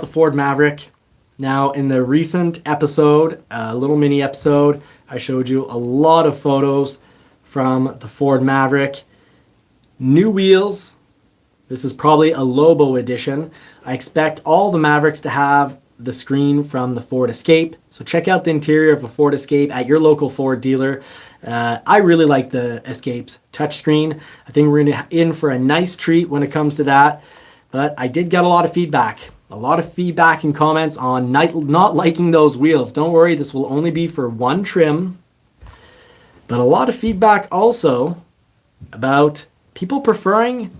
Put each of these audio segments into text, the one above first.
the Ford Maverick. Now, in the recent episode, a little mini episode, I showed you a lot of photos from the Ford Maverick. New wheels. This is probably a Lobo edition. I expect all the Mavericks to have the screen from the Ford Escape. So check out the interior of a Ford Escape at your local Ford dealer. I really like the Escape's touchscreen. I think we're in for a nice treat when it comes to that. But I did get a lot of feedback. A lot of feedback and comments on not liking those wheels. Don't worry, this will only be for one trim. But a lot of feedback also about people preferring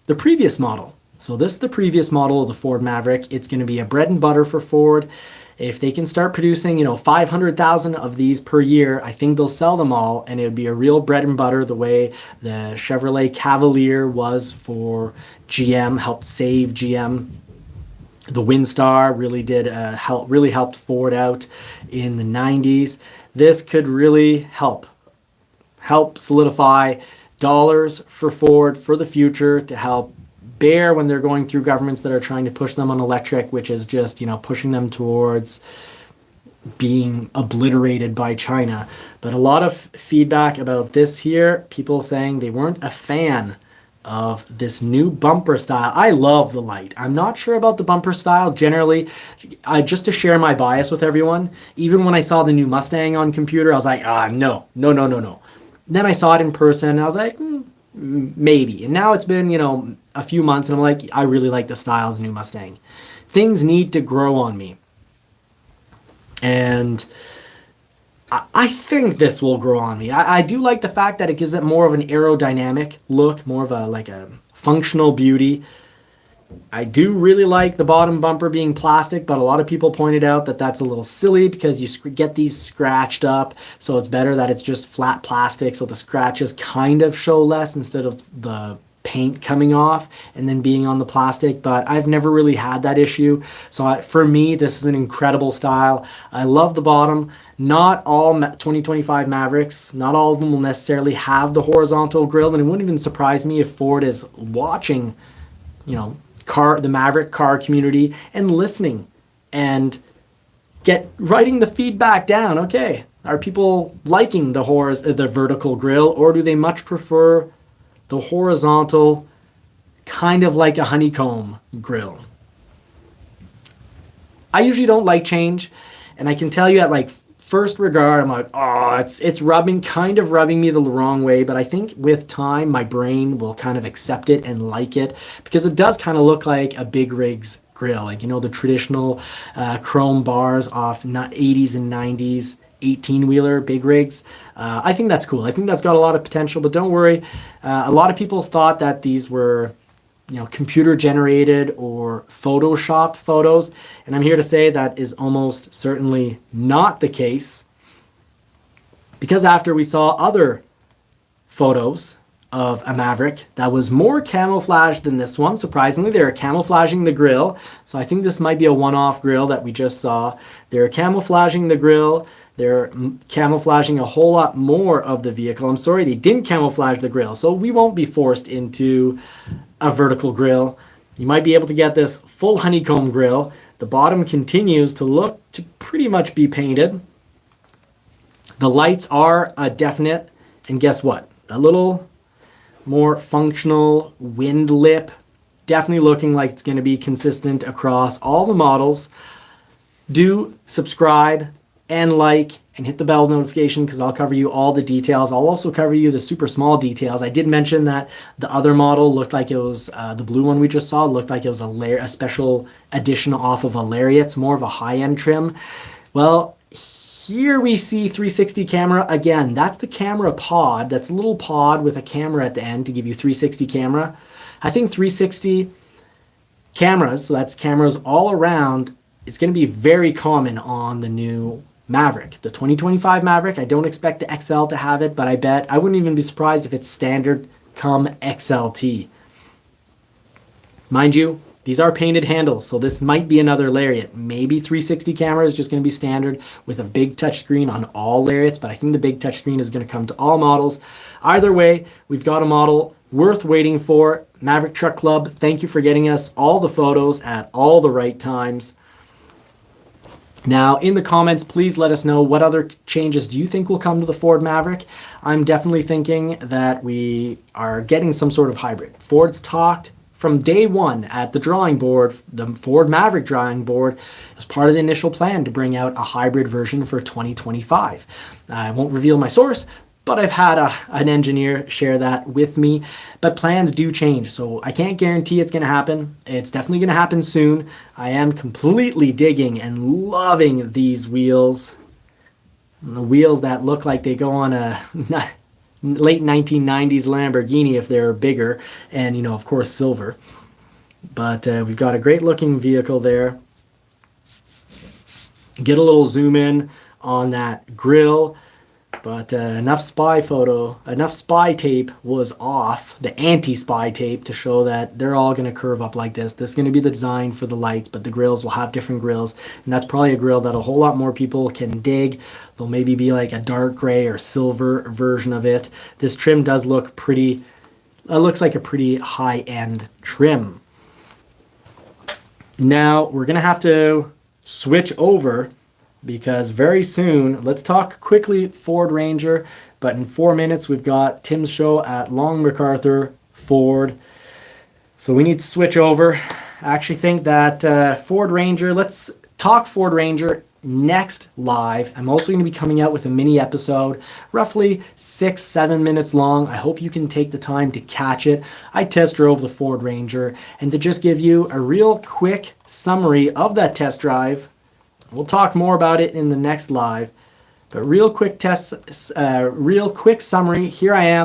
the previous model. So this is the previous model of the Ford Maverick. It's going to be a bread and butter for Ford. If they can start producing, 500,000 of these per year, I think they'll sell them all, and it would be a real bread and butter the way the Chevrolet Cavalier was for GM, helped save GM. The Windstar really did helped Ford out in the 90s. This could really help solidify dollars for Ford for the future, to help bear when they're going through governments that are trying to push them on electric, which is just, pushing them towards being obliterated by China. But a lot of feedback about this here, people saying they weren't a fan of this new bumper style. I love the light. I'm not sure about the bumper style generally. Just to share my bias with everyone, even when I saw the new Mustang on computer, I was like, no. Then I saw it in person, and I was like, maybe. And now it's been, a few months, and I'm like, I really like the style of the new Mustang. Things need to grow on me. And I think this will grow on me. I do like the fact that it gives it more of an aerodynamic look, more of a functional beauty. I do really like the bottom bumper being plastic, but a lot of people pointed out that that's a little silly because you get these scratched up, so it's better that it's just flat plastic, so the scratches kind of show less instead of the paint coming off and then being on the plastic. But I've never really had that issue, so for me this is an incredible style. I love the bottom. Not all 2025 Mavericks, not all of them will necessarily have the horizontal grille, and it wouldn't even surprise me if Ford is watching the Maverick car community and listening and writing the feedback down. Okay, are people liking the vertical grille, or do they much prefer the horizontal, kind of like a honeycomb grille? I usually don't like change, and I can tell you at first regard, I'm like, it's kind of rubbing me the wrong way. But I think with time, my brain will kind of accept it and like it, because it does kind of look like a big rigs grill, the traditional chrome bars off 80s and 90s 18-wheeler big rigs. I think that's cool. I think that's got a lot of potential. But don't worry, a lot of people thought that these were computer generated or photoshopped photos, and I'm here to say that is almost certainly not the case, because after we saw other photos of a Maverick that was more camouflaged than this one, surprisingly, they were camouflaging the grille. So I think this might be a one-off grille that we just saw. They're camouflaging the grille. They're camouflaging a whole lot more of the vehicle. I'm sorry, they didn't camouflage the grille, so we won't be forced into a vertical grille. You might be able to get this full honeycomb grille. The bottom continues to look to pretty much be painted. The lights are a definite, and guess what? A little more functional wind lip, definitely looking like it's going to be consistent across all the models. Do subscribe and like and hit the bell notification, because I'll cover you all the details. I'll also cover you the super small details. I did mention that the other model looked like it was, the blue one we just saw, looked like it was a special edition off of a Lariat. It's more of a high-end trim. Well, here we see 360 camera. Again, that's the camera pod. That's a little pod with a camera at the end to give you 360 camera. I think 360 cameras, so that's cameras all around, it's going to be very common on the new Maverick. The 2025 Maverick, I don't expect the XL to have it, but I wouldn't even be surprised if it's standard come XLT. Mind you, these are painted handles, so this might be another Lariat. Maybe 360 camera is just going to be standard with a big touchscreen on all Lariats, but I think the big touchscreen is going to come to all models. Either way, we've got a model worth waiting for. Maverick Truck Club, thank you for getting us all the photos at all the right times. Now, in the comments, please let us know what other changes do you think will come to the Ford Maverick. I'm definitely thinking that we are getting some sort of hybrid. Ford's talked from day one at the drawing board, the Ford Maverick drawing board, as part of the initial plan to bring out a hybrid version for 2025. I won't reveal my source, but I've had an engineer share that with me. But plans do change, so I can't guarantee it's going to happen. It's definitely going to happen soon. I am completely digging and loving these wheels. The wheels that look like they go on a late 1990s Lamborghini if they're bigger, and you know, of course, silver. But we've got a great looking vehicle there. Get a little zoom in on that grille, but enough spy tape was off, the anti-spy tape, to show that they're all going to curve up like this. This is going to be the design for the lights, but the grills will have different grills, and that's probably a grill that a whole lot more people can dig. There'll maybe be like a dark gray or silver version of it. This trim does look pretty, looks like a pretty high-end trim. Now we're going to have to switch over, because very soon, let's talk quickly Ford Ranger, but in 4 minutes we've got Tim's show at Long MacArthur Ford. So we need to switch over. I actually think that Ford Ranger, let's talk Ford Ranger next live. I'm also going to be coming out with a mini episode, roughly 6-7 minutes long. I hope you can take the time to catch it. I test drove the Ford Ranger, and to just give you a real quick summary of that test drive. We'll talk more about it in the next live, but real quick summary. Here I am